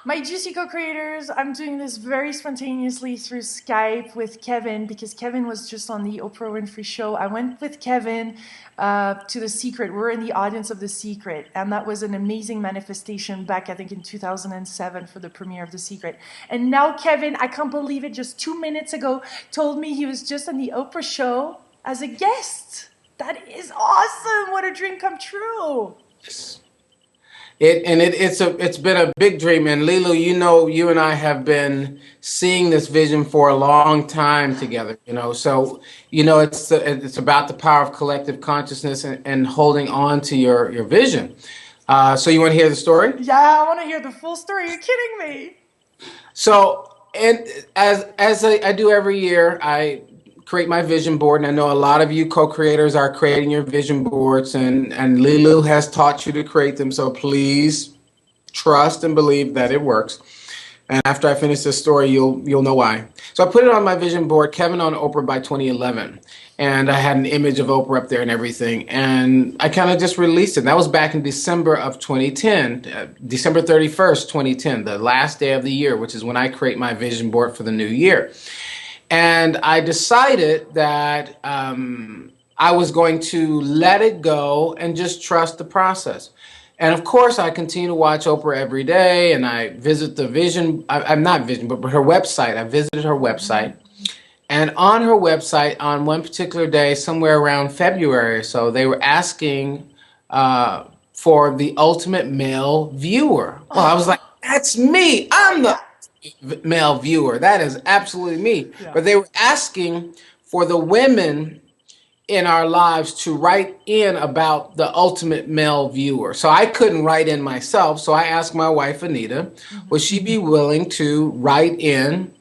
My GC co-creators, I'm doing this very spontaneously through Skype with Kevin because Kevin was just on the Oprah Winfrey Show. I went with Kevin to The Secret. We're in the audience of The Secret, and that was an amazing manifestation back, I think, in 2007 for the premiere of The Secret. And now Kevin, I can't believe it, just 2 minutes ago, told me he was just on the Oprah Show as a guest. That is awesome! What a dream come true! It's been a big dream, and Lilu, you and I have been seeing this vision for a long time together. So it's about the power of collective consciousness and holding on to your vision. So you want to hear the story? Yeah, I want to hear the full story. You're kidding me. So, and as I do every year, I create my vision board, and I know a lot of you co-creators are creating your vision boards, and Lilu has taught you to create them, so please trust and believe that it works. And after I finish this story, you'll know why. So I put it on my vision board, Kevin on Oprah by 2011, and I had an image of Oprah up there and everything, and I kind of just released it. That was back in December of 2010, December 31st, 2010, the last day of the year, which is when I create my vision board for the new year. And I decided that I was going to let it go and just trust the process. And of course, I continue to watch Oprah every day, and I visit the vision, I'm not vision, but her website. I visited her website. And on her website, on one particular day, somewhere around February or so, they were asking for the ultimate male viewer. Well, I was like, that's me. I'm the male viewer. That is absolutely me. Yeah. But they were asking for the women in our lives to write in about the ultimate male viewer. So I couldn't write in myself. So I asked my wife, Anita, would she be willing to write in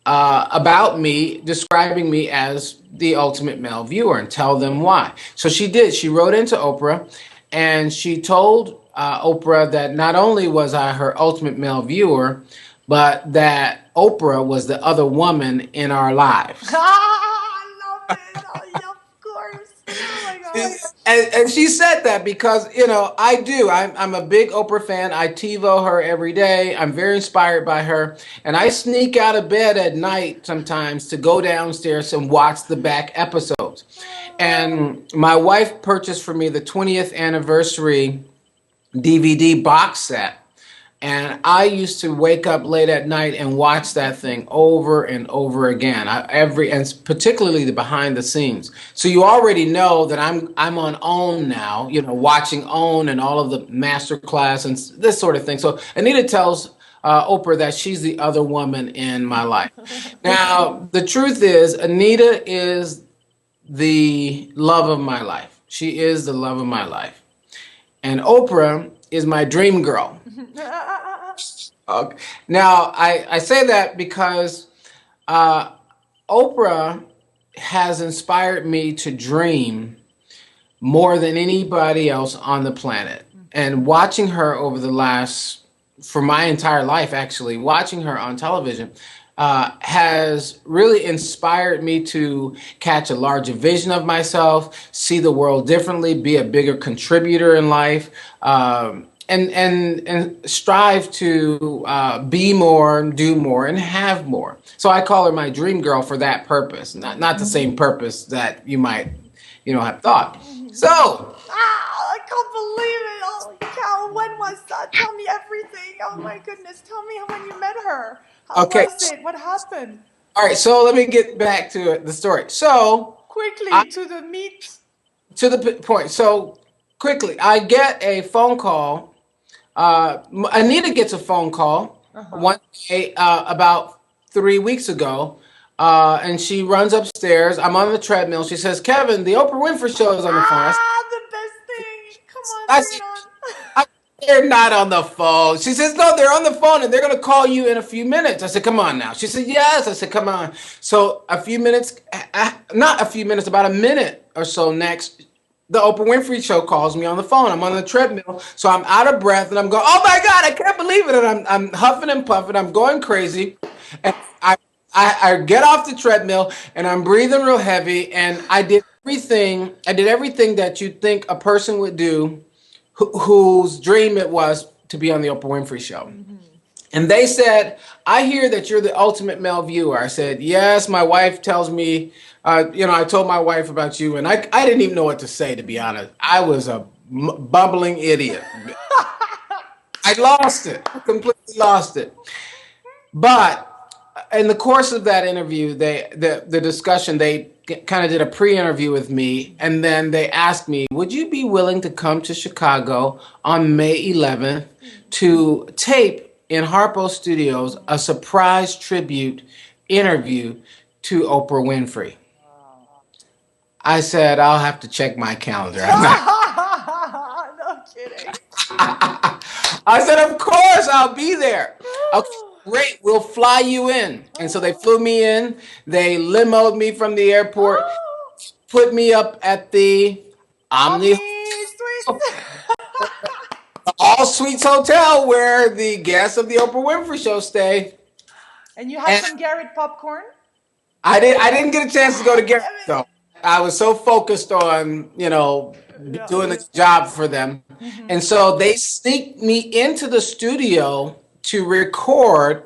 about me, describing me as the ultimate male viewer, and tell them why. So she did. She wrote into Oprah, and she told Oprah that not only was I her ultimate male viewer, but that Oprah was the other woman in our lives. I love it. Oh, yeah, of course. Oh my God. And she said that because, I'm a big Oprah fan. I TiVo her every day. I'm very inspired by her. And I sneak out of bed at night sometimes to go downstairs and watch the back episodes. And my wife purchased for me the 20th anniversary DVD box set. And I used to wake up late at night and watch that thing over and over again, and particularly the behind the scenes. So you already know that I'm on OWN now, watching OWN and all of the master class and this sort of thing. So Anita tells Oprah that she's the other woman in my life. Now, the truth is, Anita is the love of my life. She is the love of my life. And Oprah is my dream girl. Okay. Now, I say that because Oprah has inspired me to dream more than anybody else on the planet. And watching her for my entire life, actually, watching her on television has really inspired me to catch a larger vision of myself, see the world differently, be a bigger contributor in life, and strive to be more, do more, and have more. So I call her my dream girl for that purpose, not the same purpose that you might, have thought. So. I can't believe it. Oh, cow, when was that? Tell me everything. Oh my goodness. Tell me when you met her. How was it? What happened? All right, so let me get back to the story. So quickly, to the meat. To the point. So quickly, I get a phone call. Anita gets a phone call one day about 3 weeks ago, and she runs upstairs. I'm on the treadmill. She says, "Kevin, the Oprah Winfrey Show is on the phone." The best thing. Come on, they're not on the phone. She says, "No, they're on the phone, and they're going to call you in a few minutes." I said, "Come on now." She said, "Yes." I said, "Come on." So a few minutes, not a few minutes, about a minute or so next, the Oprah Winfrey Show calls me on the phone. I'm on the treadmill, so I'm out of breath, and I'm going, "Oh my God, I can't believe it!" And I'm huffing and puffing. I'm going crazy, and I get off the treadmill, and I'm breathing real heavy, and I did everything that you'd think a person would do whose dream it was to be on the Oprah Winfrey Show. And they said, I hear that you're the ultimate male viewer. I said, yes, my wife tells me, I told my wife about you, and I didn't even know what to say, to be honest. I was a bumbling idiot. I lost it, completely lost it. But in the course of that interview, the discussion, they kind of did a pre-interview with me, and then they asked me, "Would you be willing to come to Chicago on May 11th to tape in Harpo Studios a surprise tribute interview to Oprah Winfrey?" I said, "I'll have to check my calendar." I'm not. No kidding. I said, "Of course, I'll be there." Okay, great. We'll fly you in. And so they flew me in. They limoed me from the airport, Oh, put me up at the Omni Omni Suites. All Suites Hotel, where the guests of the Oprah Winfrey Show stay. And you had And some Garrett popcorn? I didn't get a chance to go to Garrett Damn it. though. I was so focused on, Yeah. doing this job for them. And so they sneaked me into the studio to record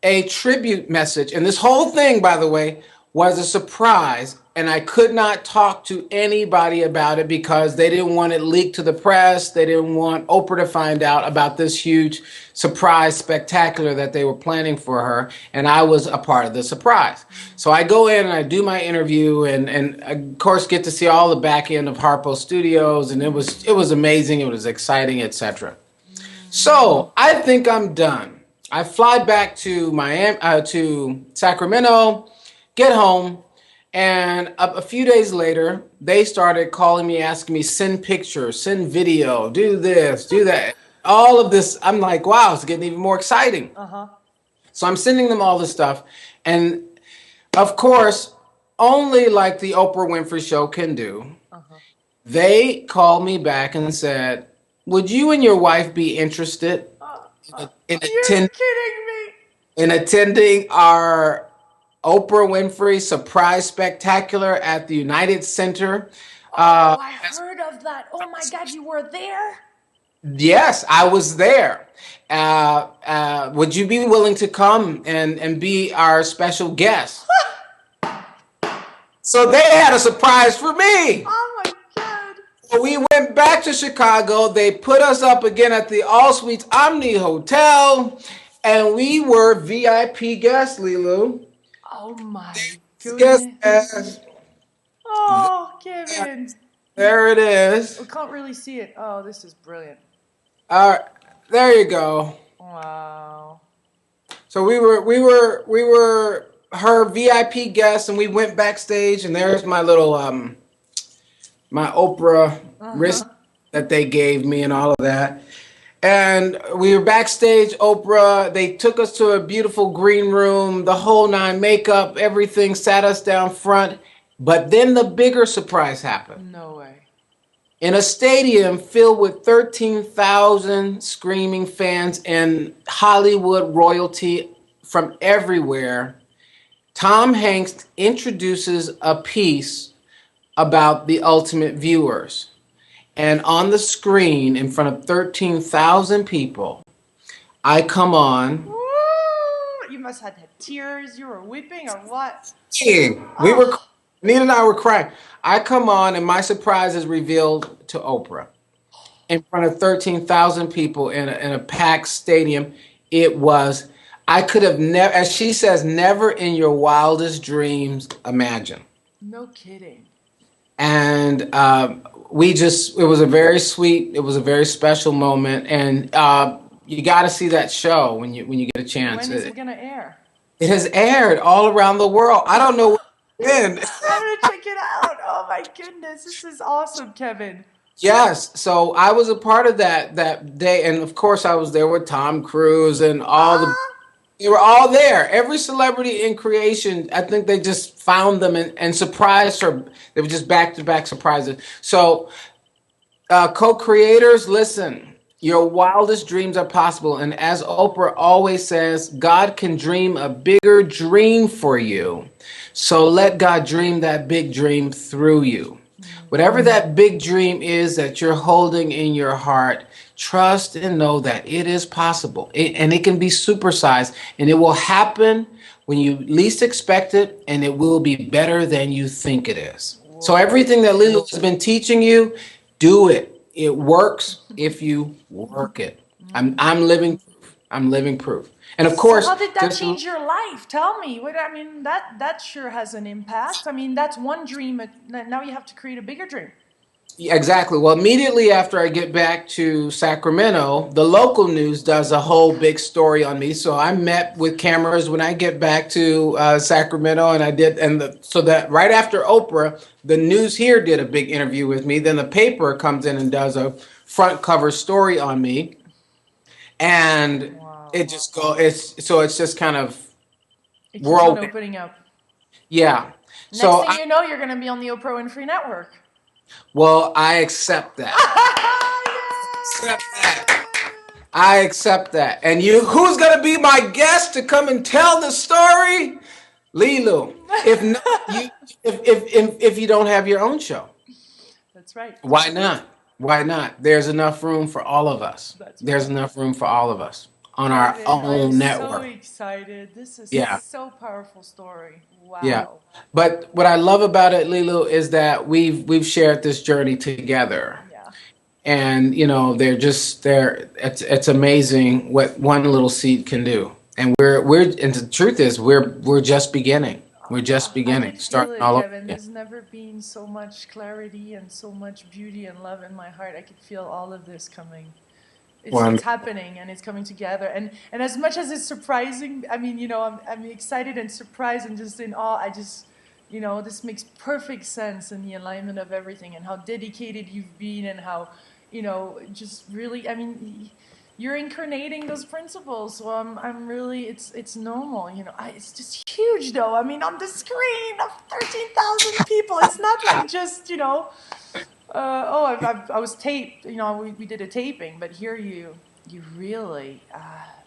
a tribute message. And this whole thing, by the way, was a surprise. And I could not talk to anybody about it because they didn't want it leaked to the press. They didn't want Oprah to find out about this huge surprise spectacular that they were planning for her. And I was a part of the surprise. So I go in and I do my interview and of course get to see all the back end of Harpo Studios. And it was amazing. It was exciting, etc. So I think I'm done. I fly back to Miami, to Sacramento, get home, and a few days later, they started calling me, asking me, send pictures, send video, do this, do that. All of this, I'm like, wow, it's getting even more exciting. Uh-huh. So I'm sending them all this stuff. And of course, only like the Oprah Winfrey Show can do, they called me back and said, would you and your wife be interested in You're kidding me. attending our Oprah Winfrey Surprise Spectacular at the United Center? Oh, I heard of that. Oh my God, you were there? Yes, I was there. Would you be willing to come and be our special guest? So they had a surprise for me. Oh my God. So we went back to Chicago. They put us up again at the All Suites Omni Hotel, and we were VIP guests, Lilu. Oh my Guest goodness. guests. Oh, Kevin. There it is. We can't really see it. Oh, this is brilliant. All right, there you go. Wow. So we were her VIP guests, and we went backstage, and there's my little my Oprah wrist that they gave me and all of that. And we were backstage, Oprah. They took us to a beautiful green room, the whole nine, makeup, everything, sat us down front. But then the bigger surprise happened. No way. In a stadium filled with 13,000 screaming fans and Hollywood royalty from everywhere, Tom Hanks introduces a piece about the ultimate viewers. And on the screen, in front of 13,000 people, I come on. Woo! You must have had tears. You were weeping or what? We were, Nina and I were crying. I come on, and my surprise is revealed to Oprah in front of 13,000 people in a packed stadium. It was, I could have never, as she says, never in your wildest dreams imagine. No kidding. And it was a very sweet, it was a very special moment. And you got to see that show when you get a chance. When is it going to air? It has aired all around the world. I don't know when. I'm going to check it out. Oh my goodness. This is awesome, Kevin. Yes, so I was a part of that day, and of course I was there with Tom Cruise and they were all there. Every celebrity in creation, I think they just found them and surprised her. They were just back-to-back surprises. So co-creators, listen, your wildest dreams are possible. And as Oprah always says, God can dream a bigger dream for you. So let God dream that big dream through you. Whatever that big dream is that you're holding in your heart, trust and know that it is possible. And it can be supersized and it will happen when you least expect it and it will be better than you think it is. So Whoa. everything that Lulu has been teaching you, do it. It works if you work it. I'm living proof. I'm living proof. And of So course, how did that just change your life? Tell me. What I mean, that sure has an impact. I mean, that's one dream. Now you have to create a bigger dream. yeah, exactly. Well, immediately after I get back to Sacramento, the local news does a whole big story on me. So I met with cameras when I get back to Sacramento, and I did, so that right after Oprah, the news here did a big interview with me. Then the paper comes in and does a front cover story on me, and Wow. it just go. It's just kind of It keeps on whirlwind. opening up. Yeah. Next So thing you know, you're going to be on the Oprah Winfrey Network. well, I accept that. Accept that. I accept that. And you, who's gonna be my guest to come and tell the story? Lilu. If not, you, if you don't have your own show, That's right. why not? Why not? There's enough room for all of us. That's right. There's enough room for all of us on our Kevin, I'm own so network. excited. This is Yeah, so powerful story. yeah. Wow. But what I love about it, Lilu, is that we've shared this journey together. Yeah. And they're it's amazing what one little seed can do. And and the truth is we're just beginning. We're just I beginning, could feel starting it, all over Kevin. again. There's never been so much clarity and so much beauty and love in my heart. I could feel all of this coming. It's Wonderful. happening and it's coming together. And as much as it's surprising, I mean, I'm excited and surprised and just in awe. I just, this makes perfect sense in the alignment of everything and how dedicated you've been and how, just really, I mean, you're incarnating those principles. So I'm really, it's normal, it's just huge though. I mean, on the screen of 13,000 people, it's not like just, I was taped. We did a taping, but here you really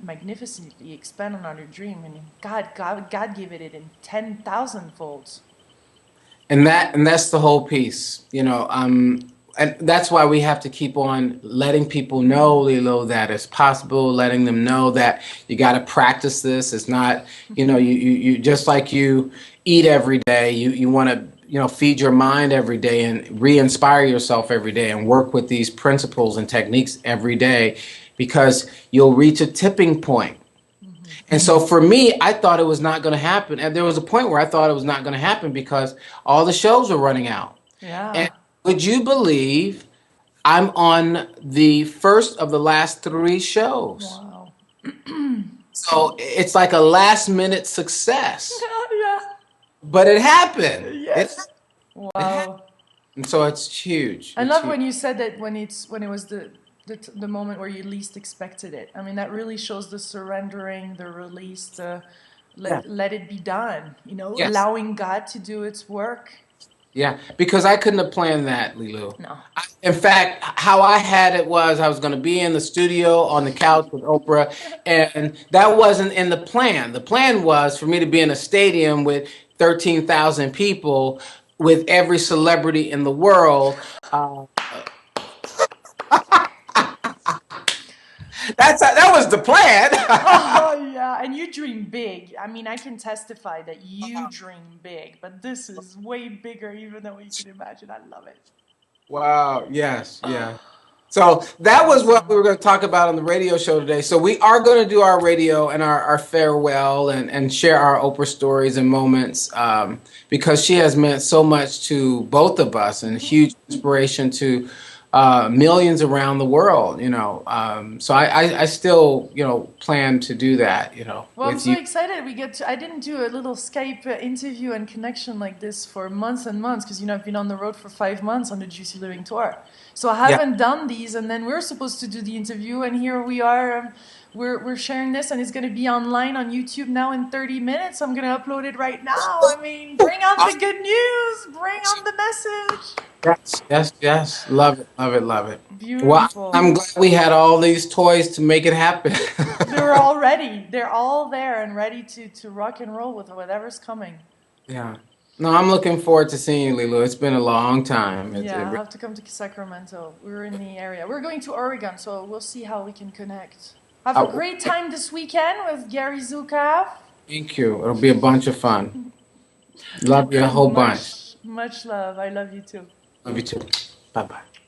magnificently expand on your dream, and God gave it in 10,000 folds. And that's the whole piece, and that's why we have to keep on letting people know, Lilo, that it's possible, letting them know that you got to practice this. It's not, you just like you eat every day, you want to, feed your mind every day and re-inspire yourself every day and work with these principles and techniques every day because you'll reach a tipping point. And so for me, I thought it was not going to happen. And there was a point where I thought it was not going to happen because all the shows were running out. And Yeah. would you believe I'm on the first of the last three shows? Wow. So it's like a last minute success, Yeah. but it happened. Yes. It happened. Wow. And so it's huge. I It's love huge. when you said that when it was the moment where you least expected it. I mean, that really shows the surrendering, the release, the Yeah. let it be done. Yes. Allowing God to do its work. Yeah. Because I couldn't have planned that, Lilu. No. In fact, how I had it was I was going to be in the studio on the couch with Oprah, and that wasn't in the plan. The plan was for me to be in a stadium with 13,000 people with every celebrity in the world. That was the plan. Oh yeah, and you dream big. I mean, I can testify that you dream big, but this is way bigger even than what you can imagine. I love it. Wow. Yes. Yeah. So that was what we Awesome. were going to talk about on the radio show today. So we are going to do our radio and our farewell and share our Oprah stories and moments because she has meant so much to both of us and huge inspiration to millions around the world. So I still plan to do that. Well, I'm With so you. excited we get to. I didn't do a little Skype interview and connection like this for months and months because I've been on the road for 5 months on the Juicy Living tour, so I Yeah. haven't done these. And then we're supposed to do the interview, and here we are. We're sharing this, and it's going to be online on YouTube now in 30 minutes. I'm going to upload it right now. I mean, bring on the good news. Bring on the message. Yes, yes, yes. Love it, love it, love it. Well, Beautiful. I'm glad we had all these toys to make it happen. They're all ready. They're all there and ready to rock and roll with whatever's coming. Yeah. No, I'm looking forward to seeing you, Lilo. It's been a long time. Yeah, I have to come to Sacramento. We're in the area. We're going to Oregon, so we'll see how we can connect. Have a uh, great time this weekend with Gary Zukav. thank you. It'll be a bunch of fun. Love you a whole bunch. Much love. I love you too. Love you too. Bye bye.